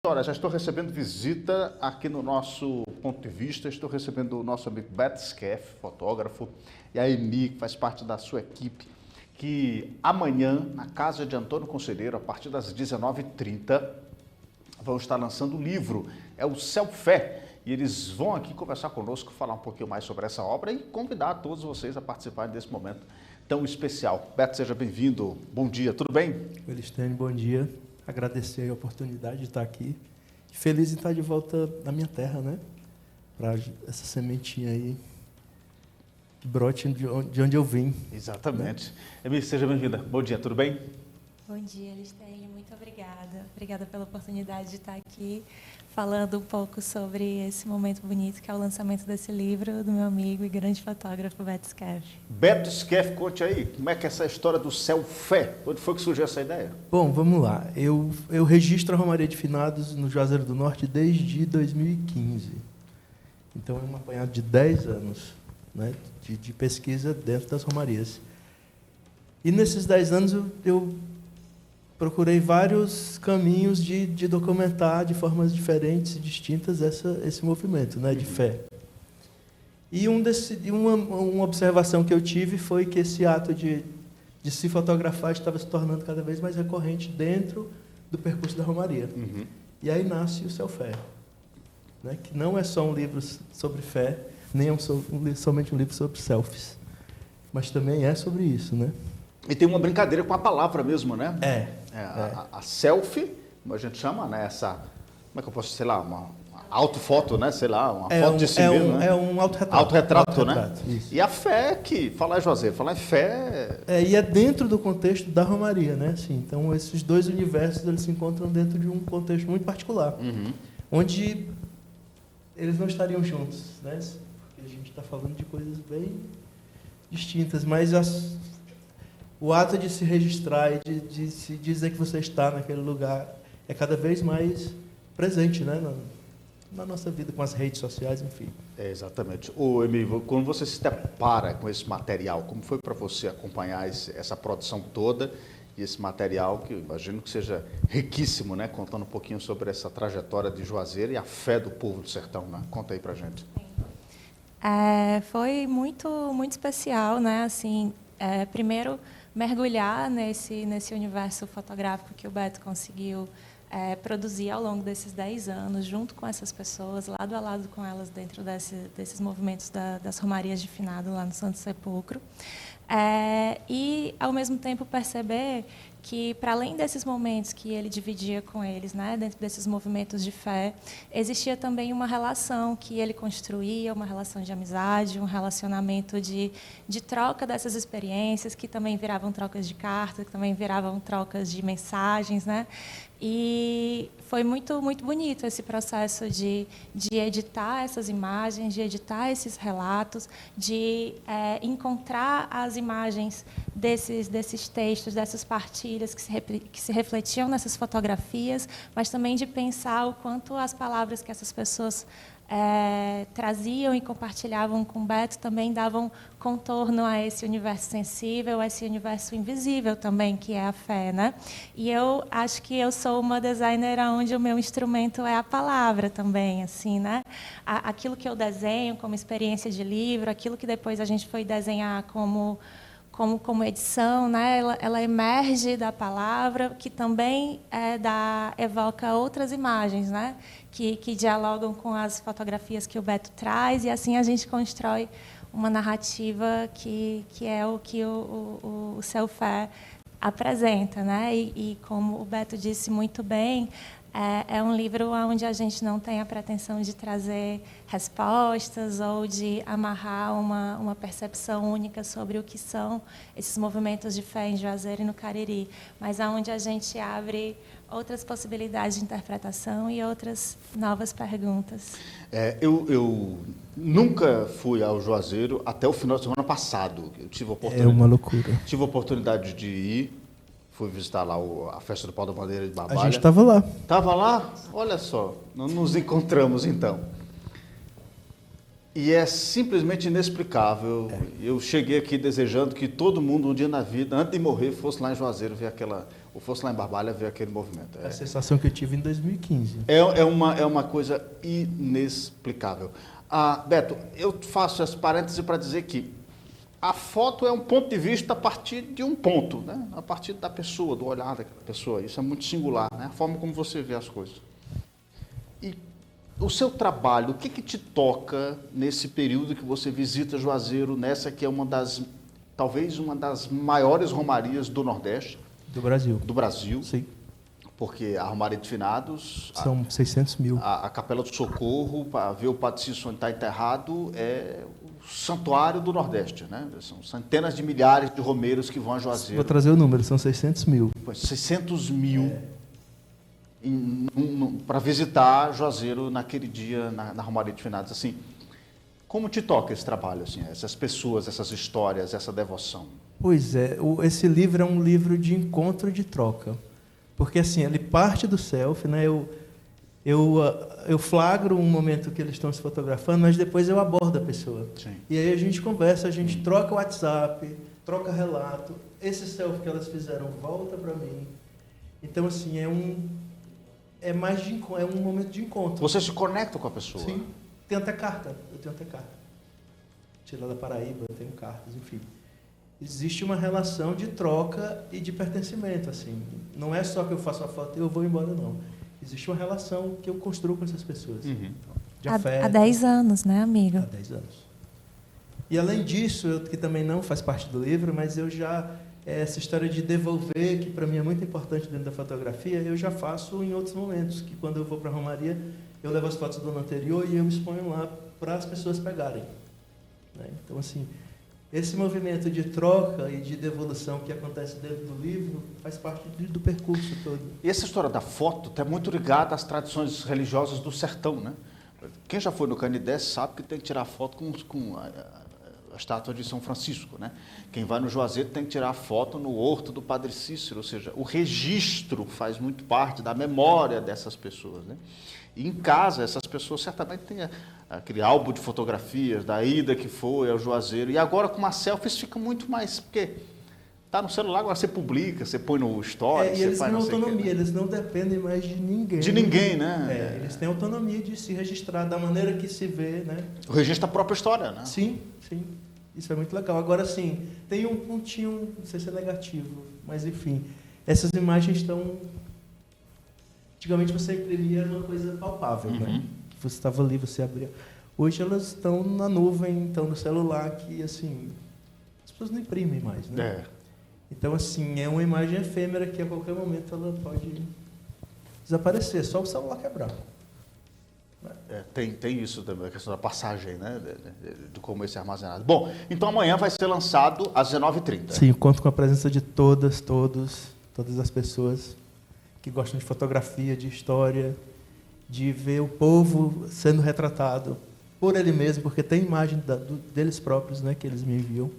Olha, já estou recebendo visita aqui no nosso ponto de vista, estou recebendo o nosso amigo Beto Skeff, fotógrafo, e a Emi, que faz parte da sua equipe, que amanhã, na casa de Antônio Conselheiro, a partir das 19h30, vão estar lançando o livro, é o Céu Fé, e eles vão aqui conversar conosco, falar um pouquinho mais sobre essa obra e convidar todos vocês a participarem desse momento tão especial. Beto, seja bem-vindo, bom dia, tudo bem? Elistene, bom dia. Agradecer a oportunidade de estar aqui. Feliz em estar de volta na minha terra, né? Para essa sementinha aí que brote de onde eu vim. Exatamente. Emi, seja bem-vinda. Bom dia, tudo bem? Bom dia, Elistene. Muito obrigada. Obrigada pela oportunidade de estar aqui falando um pouco sobre esse momento bonito que é o lançamento desse livro do meu amigo e grande fotógrafo Beto Skeff. Beto Skeff, conte aí, como é que é essa história do Céu Fé? Onde foi que surgiu essa ideia? Bom, vamos lá. Eu registro a Romaria de Finados no Juazeiro do Norte desde 2015. Então, é um apanhado de 10 anos, né, de pesquisa dentro das romarias. E nesses 10 anos eu procurei vários caminhos de documentar de formas diferentes e distintas esse movimento, né, de fé. E uma observação que eu tive foi que esse ato de se fotografar estava se tornando cada vez mais recorrente dentro do percurso da Romaria. Uhum. E aí nasce o Céu Fé, né, que não é só um livro sobre fé, nem somente um livro sobre selfies, mas também é sobre isso, né? E tem uma brincadeira com a palavra mesmo, né? A selfie, como a gente chama, né? Essa, como é que eu posso, sei lá, uma autofoto, né? Sei lá, uma foto de si mesmo, né? É um autorretrato. Autorretrato, né? Isso. E a fé que, falar José, falar em fé... E é dentro do contexto da Romaria, né? Assim, então, esses dois universos, eles se encontram dentro de um contexto muito particular, onde eles não estariam juntos, né? Porque a gente está falando de coisas bem distintas, mas o ato de se registrar e de se dizer que você está naquele lugar é cada vez mais presente, né, na nossa vida, com as redes sociais, enfim. Exatamente. Ô, Emílio, quando você se depara com esse material, como foi para você acompanhar essa produção toda e esse material, que eu imagino que seja riquíssimo, né, contando um pouquinho sobre essa trajetória de Juazeiro e a fé do povo do sertão, né? Conta aí pra gente. Foi muito, muito especial, né, assim, primeiro mergulhar nesse universo fotográfico que o Beto conseguiu produzir ao longo desses 10 anos, junto com essas pessoas, lado a lado com elas, dentro desses movimentos das Romarias de Finado, lá no Santo Sepulcro. E, ao mesmo tempo, perceber que, para além desses momentos que ele dividia com eles, né, dentro desses movimentos de fé, existia também uma relação que ele construía, uma relação de amizade, um relacionamento de troca dessas experiências, que também viravam trocas de cartas, que também viravam trocas de mensagens, né? E foi muito, muito bonito esse processo de editar essas imagens, de editar esses relatos, de encontrar as imagens desses textos, dessas partilhas que se refletiam nessas fotografias, mas também de pensar o quanto as palavras que essas pessoas traziam e compartilhavam com Beto também davam contorno a esse universo sensível, a esse universo invisível também, que é a fé, né? E eu acho que eu sou uma designer onde o meu instrumento é a palavra também, assim, né? Aquilo que eu desenho como experiência de livro, aquilo que depois a gente foi desenhar como edição, né? Ela emerge da palavra, que também evoca outras imagens, né? Que dialogam com as fotografias que o Beto traz, e assim a gente constrói uma narrativa que é o que o Céu Fé apresenta, né? E como o Beto disse muito bem, é um livro onde a gente não tem a pretensão de trazer respostas ou de amarrar uma percepção única sobre o que são esses movimentos de fé em Juazeiro e no Cariri, mas onde a gente abre outras possibilidades de interpretação e outras novas perguntas. Eu nunca fui ao Juazeiro até o final de semana passado. Eu tive É uma loucura. Tive a oportunidade de ir. Fui visitar lá a festa do Pau da Bandeira de Barbalha. A gente estava lá. Estava lá? Olha só, não nos encontramos então. E é simplesmente inexplicável. Eu cheguei aqui desejando que todo mundo, um dia na vida, antes de morrer, fosse lá em Juazeiro ver aquela, ou fosse lá em Barbalha ver aquele movimento. A sensação que eu tive em 2015. É uma coisa inexplicável. Beto, eu faço esse parêntese para dizer que a foto é um ponto de vista a partir de um ponto, né? A partir da pessoa, do olhar daquela pessoa. Isso é muito singular, né? A forma como você vê as coisas. E o seu trabalho, o que te toca nesse período que você visita Juazeiro, nessa que é talvez uma das maiores romarias do Nordeste? Do Brasil. Do Brasil. Sim. Porque a Romaria de Finados... São 600 mil. A Capela do Socorro, para ver o Padre Cícero onde está enterrado, é o santuário do Nordeste, né? São centenas de milhares de romeiros que vão a Juazeiro. Vou trazer o número, são 600 mil. 600 mil para visitar Juazeiro naquele dia na Romaria de Finados. Assim, como te toca esse trabalho, assim, essas pessoas, essas histórias, essa devoção? Pois é, esse livro é um livro de encontro e de troca. Porque assim, ele parte do selfie, né? Eu flagro um momento que eles estão se fotografando, mas depois eu abordo a pessoa. Sim. E aí a gente conversa, a gente troca o WhatsApp, troca relato. Esse selfie que elas fizeram volta para mim. Então assim, é um momento de encontro. Você se conecta com a pessoa? Sim. Tem até carta. Eu tenho até carta. Tirada da Paraíba, eu tenho cartas, enfim. Existe uma relação de troca e de pertencimento, assim. Não é só que eu faço a foto e eu vou embora, não. Existe uma relação que eu construo com essas pessoas. Uhum. De afeto. Há 10 anos, né, amigo? Há 10 anos. E além disso, que também não faz parte do livro, mas eu já... Essa história de devolver, que para mim é muito importante dentro da fotografia, eu já faço em outros momentos, que quando eu vou para a Romaria, eu levo as fotos do ano anterior e eu exponho lá para as pessoas pegarem. Né? Então, assim, esse movimento de troca e de devolução que acontece dentro do livro faz parte do percurso todo. E essa história da foto está muito ligada às tradições religiosas do sertão, né? Quem já foi no Canidé sabe que tem que tirar foto com a estátua de São Francisco, né? Quem vai no Juazeiro tem que tirar foto no horto do Padre Cícero, ou seja, o registro faz muito parte da memória dessas pessoas, né? E em casa, essas pessoas certamente têm aquele álbum de fotografias da ida que foi ao Juazeiro, e agora com uma selfie isso fica muito mais, porque está no celular, agora você publica, você põe no story, E você eles faz têm não sei o quê, autonomia, né? eles não dependem mais de ninguém. De ninguém, né? Eles têm autonomia de se registrar da maneira que se vê, né? O registro da própria história, né? Sim, sim. Isso é muito legal. Agora, sim, tem um pontinho, não sei se é negativo, mas enfim, essas imagens estão... Antigamente você imprimia uma coisa palpável, né? Que você estava ali, você abria. Hoje elas estão na nuvem, estão no celular, que assim, as pessoas não imprimem mais, né? É. Então, assim, é uma imagem efêmera que a qualquer momento ela pode desaparecer, só o celular quebrar. Tem isso também, a questão da passagem, né? De como esse é armazenado. Bom, então amanhã vai ser lançado às 19h30. Sim, eu conto com a presença de todas as pessoas que gostam de fotografia, de história, de ver o povo sendo retratado por ele mesmo, porque tem imagem deles próprios, né, que eles me enviam.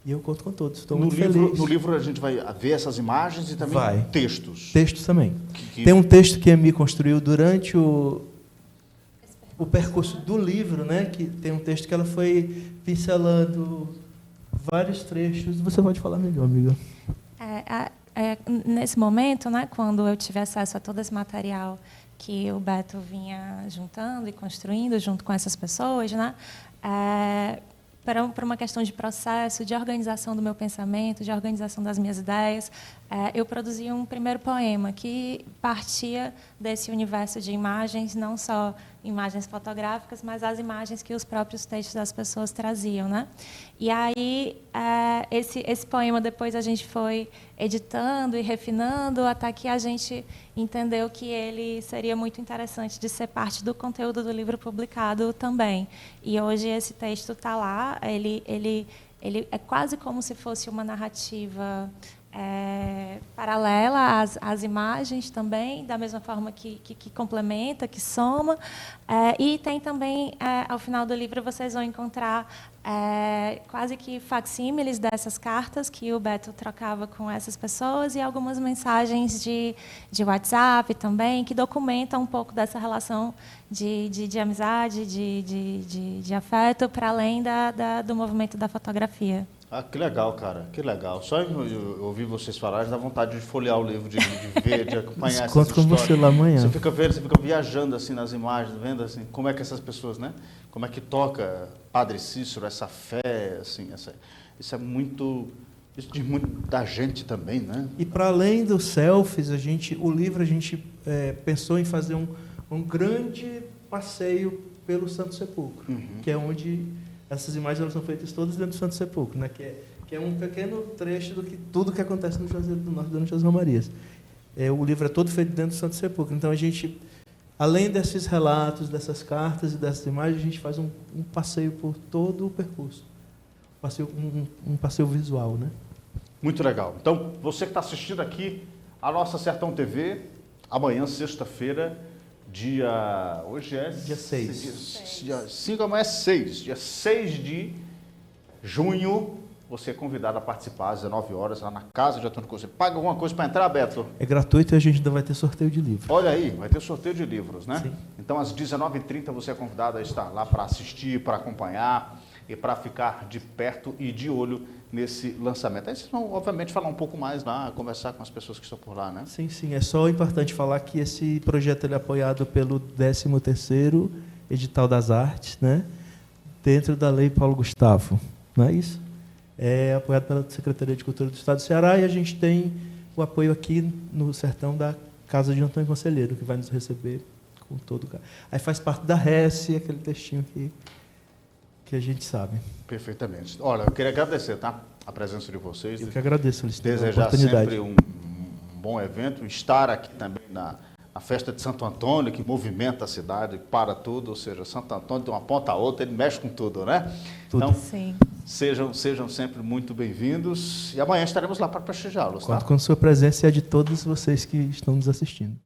E eu conto com todos. Estou muito feliz. No livro a gente vai ver essas imagens e também textos. Textos também. Tem um texto que a Emi construiu durante o percurso do livro, né? Que tem um texto que ela foi pincelando vários trechos. Você pode falar melhor, amiga. Nesse momento, né, quando eu tive acesso a todo esse material que o Beto vinha juntando e construindo junto com essas pessoas, né, para uma questão de processo, de organização do meu pensamento, de organização das minhas ideias, eu produzi um primeiro poema que partia desse universo de imagens, não só imagens fotográficas, mas as imagens que os próprios textos das pessoas traziam, né? E aí, esse poema depois a gente foi editando e refinando até que a gente entendeu que ele seria muito interessante de ser parte do conteúdo do livro publicado também. E hoje esse texto está lá, ele é quase como se fosse uma narrativa paralela às imagens também, da mesma forma que complementa, que soma. E tem também, ao final do livro, vocês vão encontrar quase que facsímiles dessas cartas que o Beto trocava com essas pessoas e algumas mensagens de WhatsApp também, que documentam um pouco dessa relação de amizade, de afeto, para além do movimento da fotografia. Ah, que legal, cara, que legal. Só eu ouvir vocês falarem, dá vontade de folhear o livro, de ver, de acompanhar essas Conto com você lá amanhã. Você fica vendo, você fica viajando assim nas imagens, vendo assim como é que essas pessoas, né? Como é que toca Padre Cícero, essa fé, assim, isso é muito, isso diz muito da gente também, né? E para além dos selfies, o livro a gente pensou em fazer um grande passeio pelo Santo Sepulcro, que é onde essas imagens elas são feitas todas dentro do Santo Sepulcro, né? Que é um pequeno trecho do que tudo que acontece no Juazeiro do Norte durante as Romarias. O livro é todo feito dentro do Santo Sepulcro. Então a gente, além desses relatos, dessas cartas e dessas imagens, a gente faz um passeio por todo o percurso, um passeio visual, né? Muito legal. Então você que está assistindo aqui a nossa Sertão TV, amanhã, sexta-feira, hoje é dia 6. Dia 5, amanhã é 6. Dia 6 de junho, você é convidado a participar às 19 horas lá na Casa de Antônio Conselheiro. Paga alguma coisa para entrar, Beto? É gratuito e a gente ainda vai ter sorteio de livros. Olha aí, vai ter sorteio de livros, né? Sim. Então, às 19h30, você é convidado a estar lá para assistir, para acompanhar e para ficar de perto e de olho nesse lançamento. Aí vocês vão, obviamente, falar um pouco mais lá, conversar com as pessoas que estão por lá, né? Sim, sim. É só importante falar que esse projeto ele é apoiado pelo 13º Edital das Artes, né? Dentro da Lei Paulo Gustavo, não é isso? É apoiado pela Secretaria de Cultura do Estado do Ceará e a gente tem o apoio aqui no sertão da Casa de Antônio Conselheiro, que vai nos receber com todo o carinho. Aí faz parte da RES, aquele textinho que a gente sabe. Perfeitamente. Olha, eu queria agradecer, tá? A presença de vocês. Eu que agradeço, Luiz, desejar a oportunidade. sempre um bom evento, estar aqui também na festa de Santo Antônio, que movimenta a cidade, para tudo, ou seja, Santo Antônio de uma ponta a outra, ele mexe com tudo, né? Tudo. Então, Sim. sejam sempre muito bem-vindos e amanhã estaremos lá para prestigiá-los, tá? Conto com sua presença e a de todos vocês que estão nos assistindo.